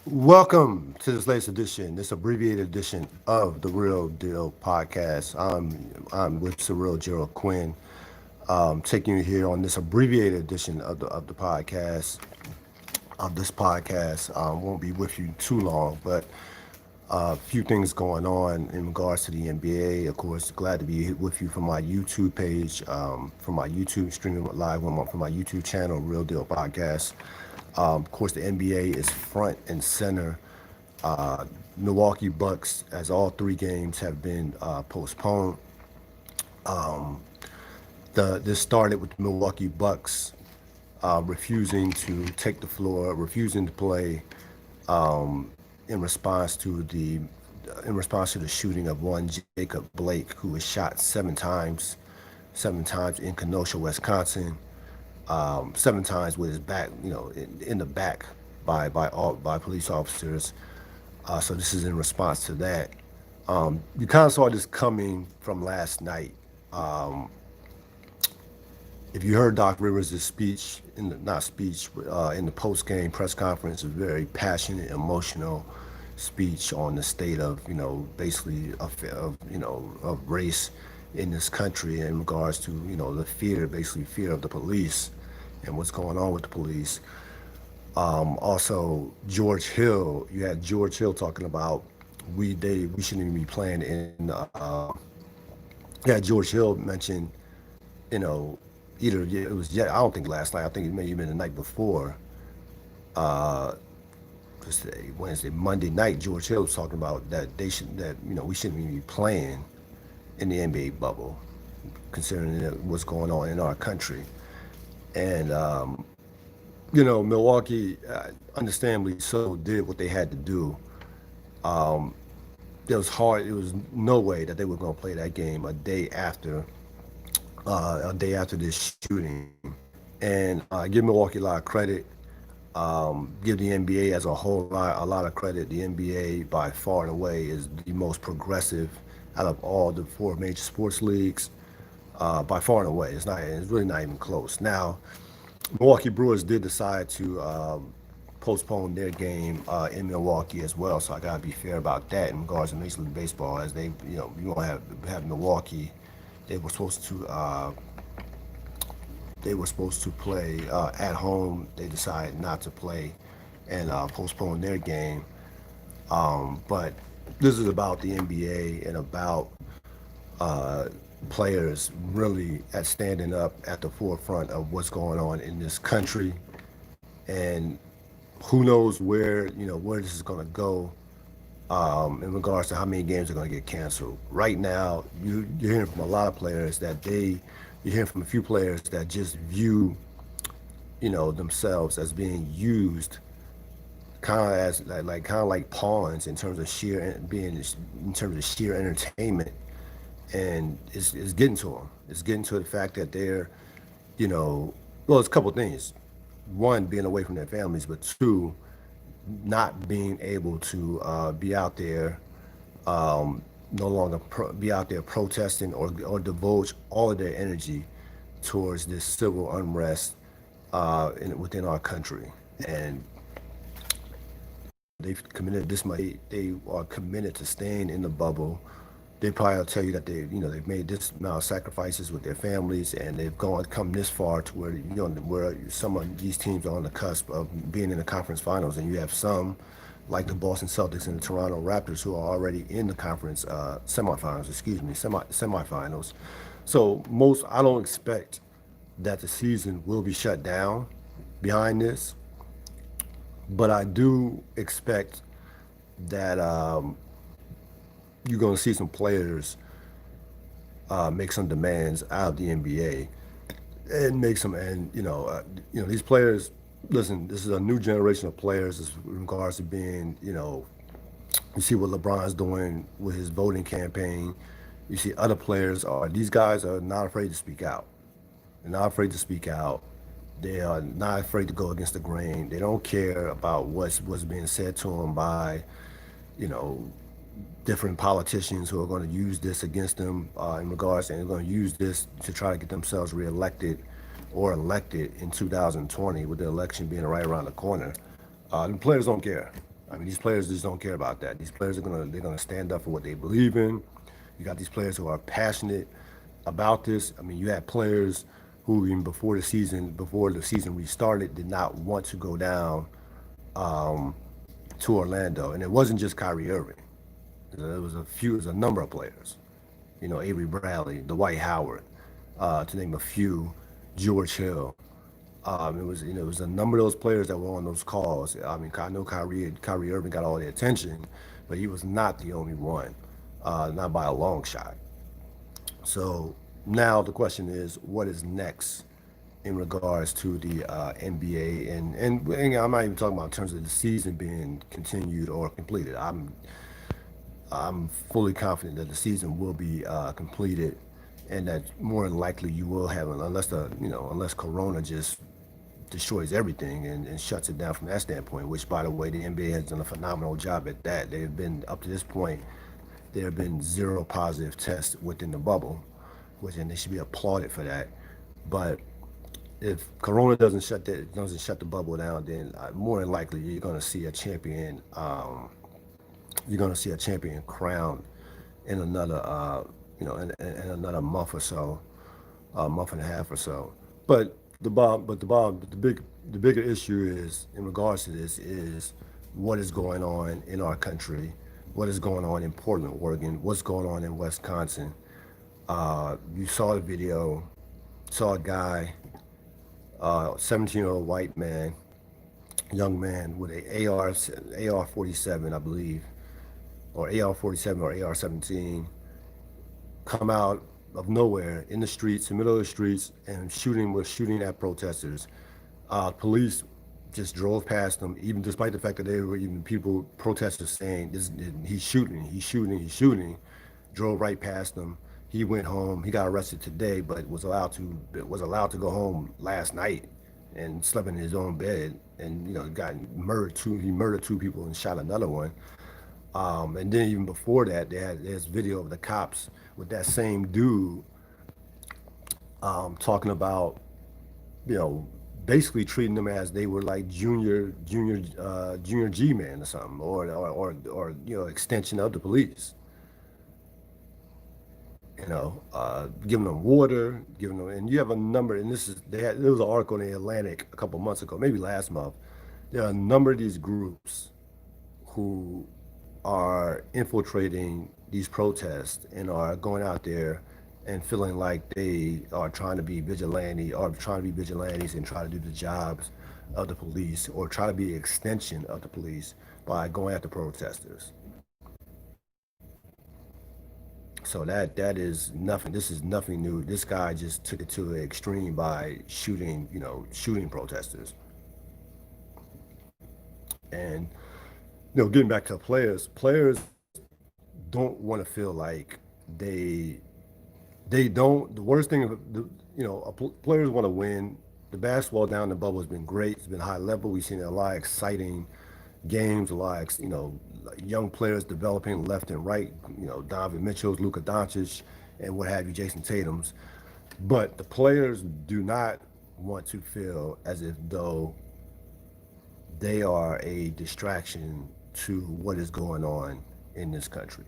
Welcome to this latest edition, this abbreviated edition of the Ril Dil podcast. I'm with Cyril, Gerald-Quinn, taking you here on this abbreviated edition of the podcast. Of this podcast, won't be with you too long, but a few things going on in regards to the NBA. Of course, glad to be with you from my YouTube page, from my YouTube streaming live from my YouTube channel, Real Deal Podcast. Of course, the NBA is front and center. Milwaukee Bucks, as all three games have been postponed. This started with the Milwaukee Bucks refusing to take the floor, refusing to play in response to the shooting of one Jacob Blake, who was shot seven times in Kenosha, Wisconsin, seven times with his back, in the back by police officers. So this is in response to that. You kind of saw this coming from last night. If you heard Doc Rivers' speech, not speech, in the post-game press conference, a very passionate, emotional speech on the state of, basically of race in this country in regards to, the fear, basically fear of the police and what's going on with the police. Also, George Hill, you had George Hill talking about we shouldn't even be playing in. Yeah, George Hill mentioned, you know, either it was I don't think last night. I think it may have been the night before. Wednesday, Monday night. George Hill was talking about that we shouldn't even be playing in the NBA bubble, considering what's going on in our country. And Milwaukee, understandably so, did what they had to do. It was hard. It was no way that they were going to play that game a day after this shooting. And give Milwaukee a lot of credit. Give the NBA as a lot of credit. The NBA, by far and away, is the most progressive out of all the four major sports leagues. By far and away, it's not. It's really not even close. Now, Milwaukee Brewers did decide to postpone their game in Milwaukee as well. So I gotta be fair about that in regards to Major League Baseball, as they, you want to have Milwaukee. They were supposed to play at home. They decided not to play and postpone their game. But this is about the NBA and about uh, players really at standing up at the forefront of what's going on in this country. And who knows where this is going to go in regards to how many games are going to get canceled. Right now, you're hearing from a lot of players you're hearing from a few players that just view, themselves as being used kind of as like pawns in terms of in terms of sheer entertainment, and it's getting to them. It's getting to the fact that they're, well, it's a couple of things. One, being away from their families, but two, not being able to be out there, no longer be out there protesting or divulge all of their energy towards this civil unrest within our country. And they've committed this much. They are committed to staying in the bubble. They probably will tell you that they've made this amount of sacrifices with their families, and they've come this far to where where some of these teams are on the cusp of being in the conference finals, and you have some like the Boston Celtics and the Toronto Raptors who are already in the conference semifinals. Excuse me, semifinals. So I don't expect that the season will be shut down behind this, but I do expect that you're going to see some players make some demands out of the NBA and make some, and these players. Listen, this is a new generation of players in regards to being, you see what LeBron's doing with his voting campaign. You see other players these guys are not afraid to speak out. They're not afraid to speak out. They are not afraid to go against the grain. They don't care about what's being said to them by, you know, different politicians who are going to use this against them in regards, and they're going to use this to try to get themselves reelected or elected in 2020, with the election being right around the corner. The players don't care. I mean, these players just don't care about that. These players they're gonna stand up for what they believe in. You got these players who are passionate about this. I mean, you had players who even before the season restarted, did not want to go down to Orlando, and it wasn't just Kyrie Irving. It was a number of players. You know, Avery Bradley, Dwight Howard, to name a few, George Hill. It was a number of those players that were on those calls. I mean, I know Kyrie Irving got all the attention, but he was not the only one, not by a long shot. So now the question is, what is next in regards to the NBA? And I'm not even talking about in terms of the season being continued or completed. I'm fully confident that the season will be completed, and that more than likely you will have, unless Corona just destroys everything and shuts it down from that standpoint. Which, by the way, the NBA has done a phenomenal job at that. They've been up to this point. There have been zero positive tests within the bubble, which and they should be applauded for that. But if Corona doesn't shut the bubble down, then more than likely you're going to see a champion. You're going to see a champion crowned in another, in another month or so, a month and a half or so. But the bigger issue is in regards to this is what is going on in our country, what is going on in Portland, Oregon, what's going on in Wisconsin. You saw the video, saw a guy, 17-year-old white man, young man with a AR-47, I believe, or AR-47 or AR-17, come out of nowhere in the streets, in the middle of the streets, and shooting at protesters. Police just drove past them, even despite the fact that they were even protesters saying, he's shooting, drove right past them. He went home. He got arrested today, but was allowed to go home last night and slept in his own bed, and got murdered two. He murdered two people and shot another one. And then even before that, there's video of the cops with that same dude talking about, basically treating them as they were like junior G man or something, or extension of the police. Giving them water, and you have a number, and there was an article in the Atlantic a couple months ago, maybe last month. There are a number of these groups who are infiltrating these protests and are going out there and feeling like they are trying to be vigilantes and try to do the jobs of the police, or try to be an extension of the police by going after protesters. So that is nothing. This is nothing new. This guy just took it to the extreme by shooting protesters. And getting back to players don't want to feel like they don't. The worst thing, players want to win. The basketball down in the bubble has been great. It's been high level. We've seen a lot of exciting games, a lot of, young players developing left and right. Donovan Mitchell's, Luka Doncic, and what have you, Jason Tatum's. But the players do not want to feel as if though they are a distraction to what is going on in this country.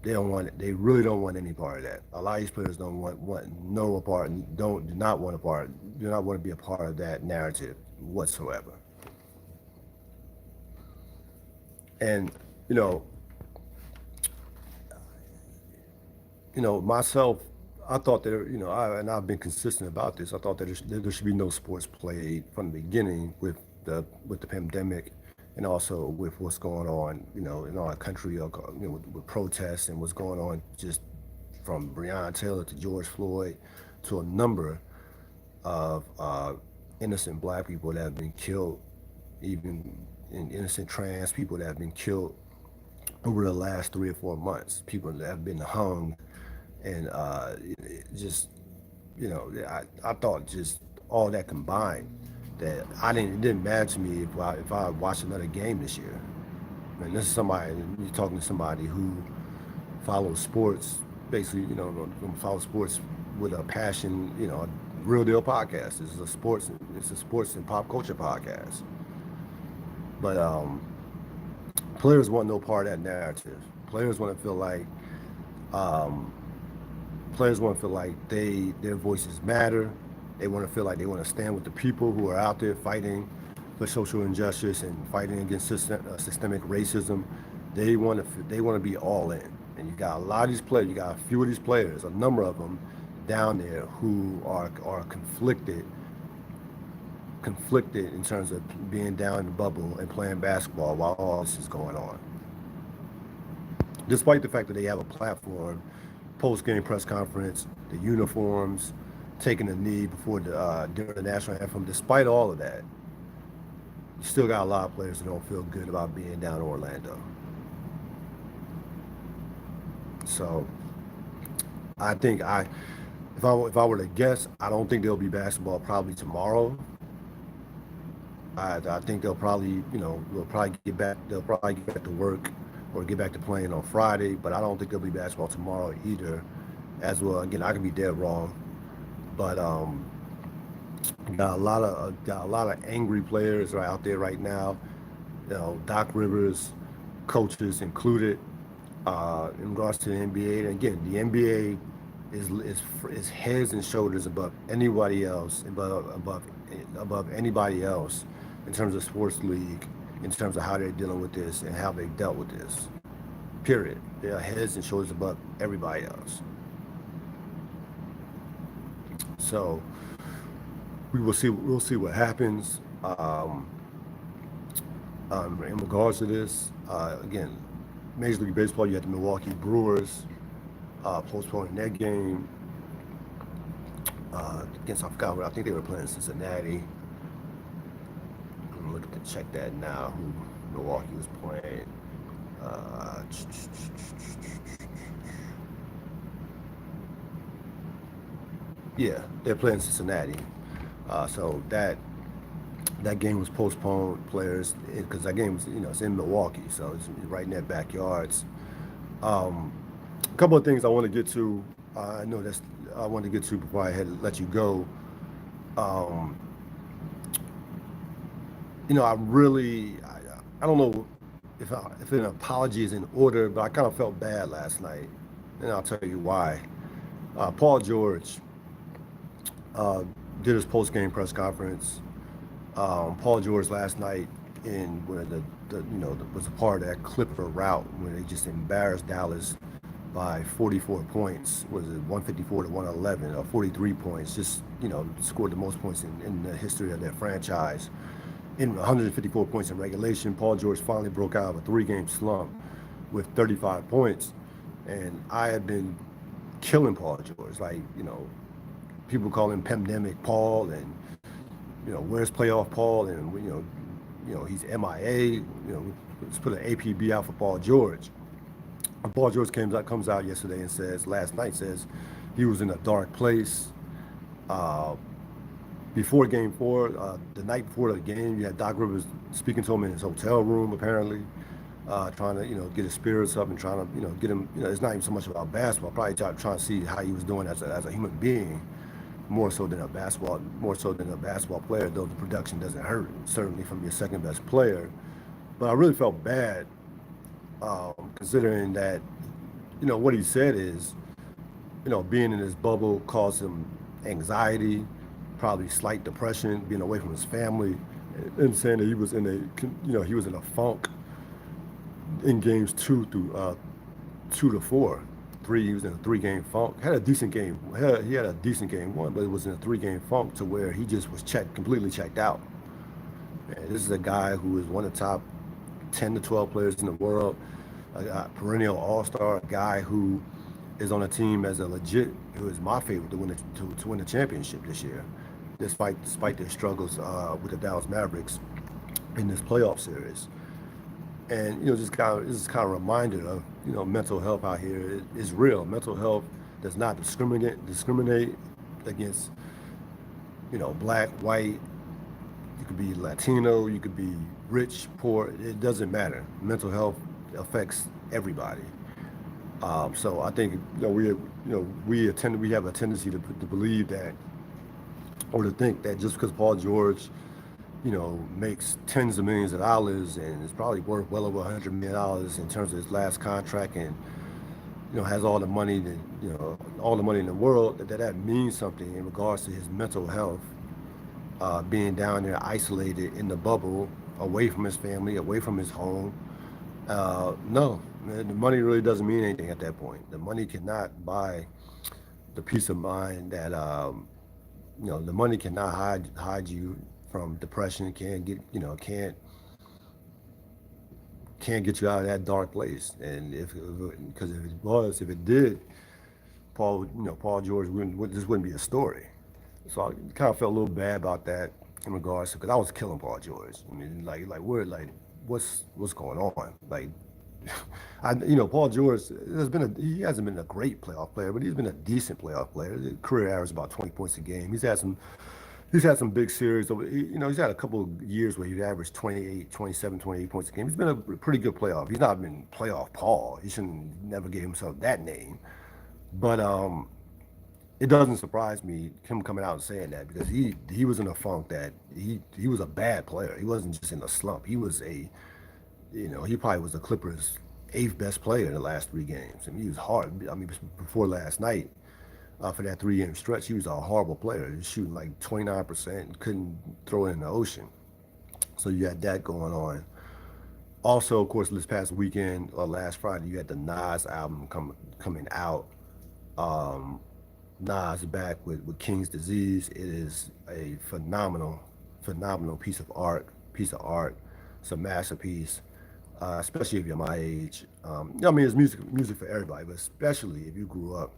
They don't want it. They really don't want any part of that. A lot of these players don't want no part. Do not want a part. Do not want to be a part of that narrative whatsoever. And myself, I thought that I've been consistent about this. I thought that there should be no sports played from the beginning with the pandemic, and also with what's going on, in our country, with protests and what's going on, just from Breonna Taylor to George Floyd to a number of innocent Black people that have been killed, even innocent trans people that have been killed over the last 3 or 4 months, people that have been hung, and just, I thought just all that combined, that it didn't matter to me if I watched another game this year. And this is you're talking to somebody who follows sports, basically, follows sports with a passion, Ril Dil podcast. It's a sports and pop culture podcast. But players want no part of that narrative. Players want to feel like um, players want to feel like their voices matter. They want to feel like they want to stand with the people who are out there fighting for social injustice and fighting against systemic racism. They want to be all in. And you got a lot of these players. You got a few of these players, a number of them down there who are conflicted in terms of being down in the bubble and playing basketball while all this is going on. Despite the fact that they have a platform, post-game press conference, the uniforms, taking a knee before during the national anthem, despite all of that, you still got a lot of players that don't feel good about being down in Orlando. So I think if I were to guess, I don't think there'll be basketball probably tomorrow. I think they'll probably get back to work or get back to playing on Friday, but I don't think there'll be basketball tomorrow either. As well, again, I could be dead wrong, but got a lot of angry players right out there right now. Doc Rivers, coaches included, in regards to the NBA. And again, the NBA is heads and shoulders above anybody else, above anybody else in terms of sports league, in terms of how they're dealing with this and how they dealt with this. Period. They are heads and shoulders above everybody else. So we will see. We'll see what happens in regards to this. Again, Major League Baseball. You had the Milwaukee Brewers postponing their game against. I forgot. I think they were playing Cincinnati. I'm looking to check that now. Who Milwaukee was playing? Uh, yeah, they're playing Cincinnati. So that game was postponed. Players, because that game was it's in Milwaukee, so it's right in their backyards. Um, a couple of things I want to get to. I know that's I want to get to before I had to let you go. Um, I don't know if an apology is in order, but I kind of felt bad last night, and I'll tell you why. Paul George uh, did his post game press conference. Paul George last night in where was a part of that Clipper route where they just embarrassed Dallas by 44 points. Was it 154 to 111 or 43 points? Just scored the most points in the history of their franchise. In 154 points in regulation, Paul George finally broke out of a three-game slump with 35 points, and I had been killing Paul George. Like people call him pandemic Paul, and where's playoff Paul, and he's MIA. Let's put an APB out for Paul George. And Paul George comes out yesterday and last night says he was in a dark place. Uh, Before Game 4, the night before the game, you had Doc Rivers speaking to him in his hotel room, apparently, trying to get his spirits up and trying to get him. It's not even so much about basketball. Probably trying to see how he was doing as a human being, more so than a basketball player. Though the production doesn't hurt, certainly from your second best player. But I really felt bad, considering that what he said is being in his bubble caused him anxiety, probably slight depression, being away from his family, and saying that he was in a funk in games 2 to 4. He was in a three-game funk. Had a decent game. He had a decent game one, but it was in a three-game funk to where he just was completely checked out. And this is a guy who is one of the top 10 to 12 players in the world, a perennial all-star, a guy who is on a team as a legit, who is my favorite to win the championship this year, despite their struggles with the Dallas Mavericks in this playoff series. And this is kind of a reminder of mental health out here is real. Mental health does not discriminate against black, white. You could be Latino, you could be rich, poor. It doesn't matter. Mental health affects everybody. So I think we have a tendency to believe that, or to think that just because Paul George makes tens of millions of dollars and is probably worth well over $100 million in terms of his last contract, and has all the money that all the money in the world, that means something in regards to his mental health, being down there isolated in the bubble, away from his family, away from his home. No, man, the money really doesn't mean anything at that point. The money cannot buy the peace of mind that the money cannot hide you from depression. Can't get can't get you out of that dark place. And because if it did, Paul George this wouldn't be a story. So I kind of felt a little bad about that in regards to, because I was killing Paul George. I mean, what's going on? Like, Paul George he hasn't been a great playoff player, but he's been a decent playoff player. His career average about 20 points a game. He's had some big series. He's had a couple of years where he averaged 28, 27, 28 points a game. He's been a pretty good playoff. He's not been playoff Paul. He shouldn't never gave himself that name. But it doesn't surprise me him coming out and saying that, because he was in a funk that he was a bad player. He wasn't just in a slump. He was he probably was the Clippers' eighth best player in the last 3 games. I mean, he was hard. I mean, before last night, for that 3 game stretch, he was a horrible player. He was shooting like 29% and couldn't throw it in the ocean. So you had that going on. Also, of course, this past weekend, last Friday, you had the Nas album coming out. Um, Nas back with King's Disease. It is a phenomenal piece of art. It's a masterpiece, especially if you're my age. I mean, it's music for everybody, but especially if you grew up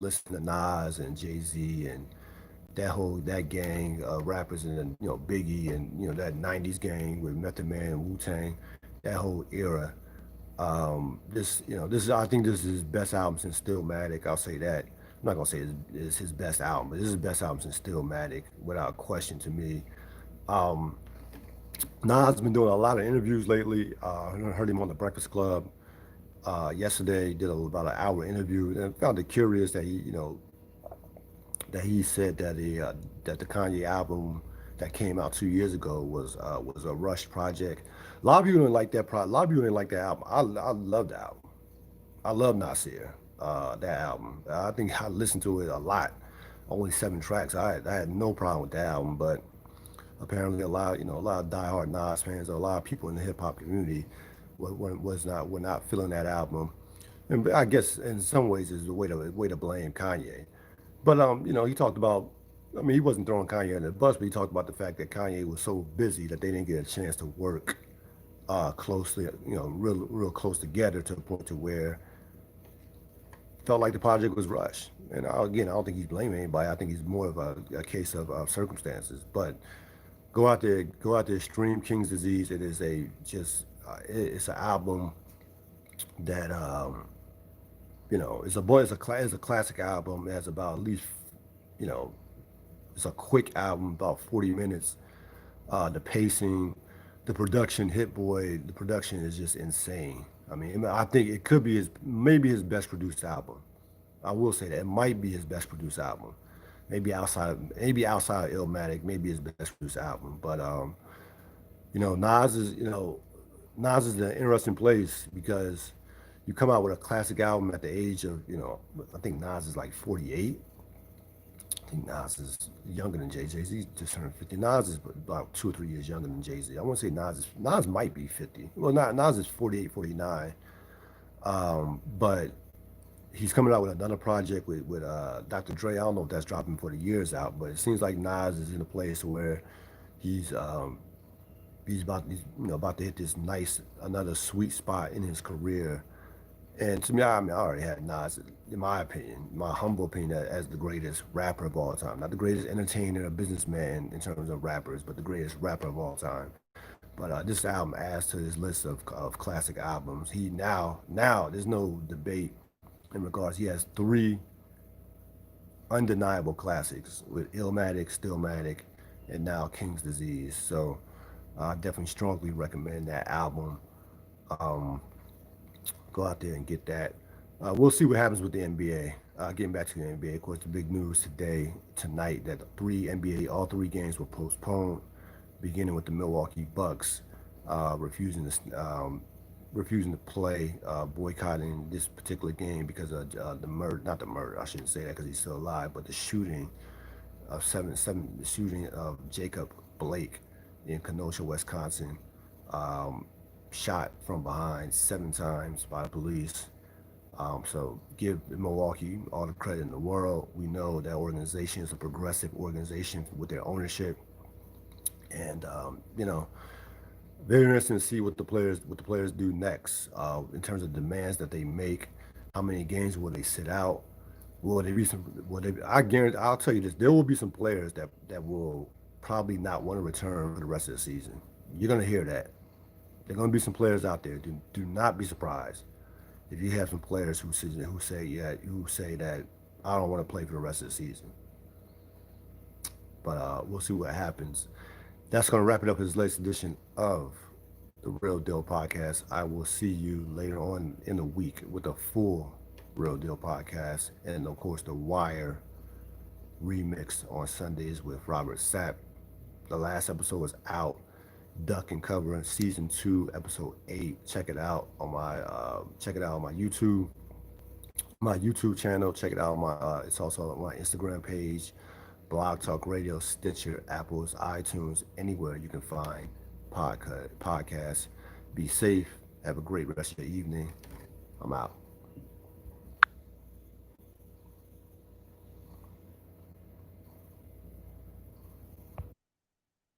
listening to Nas and Jay Z and that gang of rappers, and Biggie, and that '90s gang with Method Man and Wu Tang, that whole era. This is I think this is his best album since Stillmatic. I'll say that. I'm not gonna say it's his best album, but this is his best album since Stillmatic, without question to me. Um, Nas has been doing a lot of interviews lately. I heard him on the Breakfast Club yesterday. Did about an hour interview, and found it curious that he said that the Kanye album that came out 2 years ago was a rushed project. A lot of people didn't like that. A lot of people didn't like that album. I love the album. I love Nasir, that album. I think I listened to it a lot. Only 7 tracks. I had no problem with that album, but apparently a lot of diehard Nas fans, or a lot of people in the hip hop community, were not feeling that album. And I guess in some ways is a way to blame Kanye. But he talked about. I mean, he wasn't throwing Kanye under the bus, but he talked about the fact that Kanye was so busy that they didn't get a chance to work closely, real close together, to the point to where felt like the project was rushed. And again, I don't think he's blaming anybody. I think he's more of a case of circumstances. But go out there, stream King's Disease. It is it's an album that it's a classic album. It has about at least, you know, it's a quick album, about 40 minutes. The pacing, the production, Hit Boy, the production is just insane. I mean, I think it could be maybe his best produced album. I will say that it might be his best produced album. Maybe outside of Illmatic, maybe his best produced album. But you know, Nas is you know, Nas is an interesting place because you come out with a classic album at the age of, I think Nas is like 48. I think Nas is younger than Jay Z. Jay-Z just turned 50. Nas is about 2 or 3 years younger than Jay Z. I want to say Nas might be 50. Well, not Nas is 48, 49. But he's coming out with another project with Dr. Dre. I don't know if that's dropping for the years out, but it seems like Nas is in a place where he's about to hit this nice another sweet spot in his career. And to me, I mean, I already had Nas, in my opinion, my humble opinion, as the greatest rapper of all time. Not the greatest entertainer or businessman in terms of rappers, but the greatest rapper of all time. But this album adds to his list of classic albums. Now there's no debate in regards. He has three undeniable classics with Illmatic, Stillmatic, and now King's Disease. So I definitely strongly recommend that album. Um, Go out there and get that. We'll see what happens with the NBA. Getting back to the NBA, of course, the big news tonight, that all 3 games were postponed beginning with the Milwaukee Bucks refusing to play, boycotting this particular game because of the murder, not the murder, I shouldn't say that because he's still alive, but the shooting the shooting of Jacob Blake in Kenosha, Wisconsin, um, shot from behind 7 times by the police. So give Milwaukee all the credit in the world. We know that organization is a progressive organization with their ownership, and very interesting to see what the players do next in terms of demands that they make. How many games will they sit out? Will they be some? Will they? I guarantee. I'll tell you this: there will be some players that will probably not want to return for the rest of the season. You're gonna hear that. There are gonna be some players out there. Do not be surprised if you have some players who say that I don't want to play for the rest of the season. But we'll see what happens. That's going to wrap it up for this latest edition of the Real Deal podcast. I will see you later on in the week with a full Real Deal podcast, and of course the Wire remix on Sundays with Robert Sapp. The last episode was out. Duck and Cover season 2, episode 8. Check it out on my YouTube channel. Check it out on my it's also on my Instagram page, Blog Talk Radio, Stitcher, Apple's, iTunes, anywhere you can find podcasts. Be safe. Have a great rest of your evening. I'm out.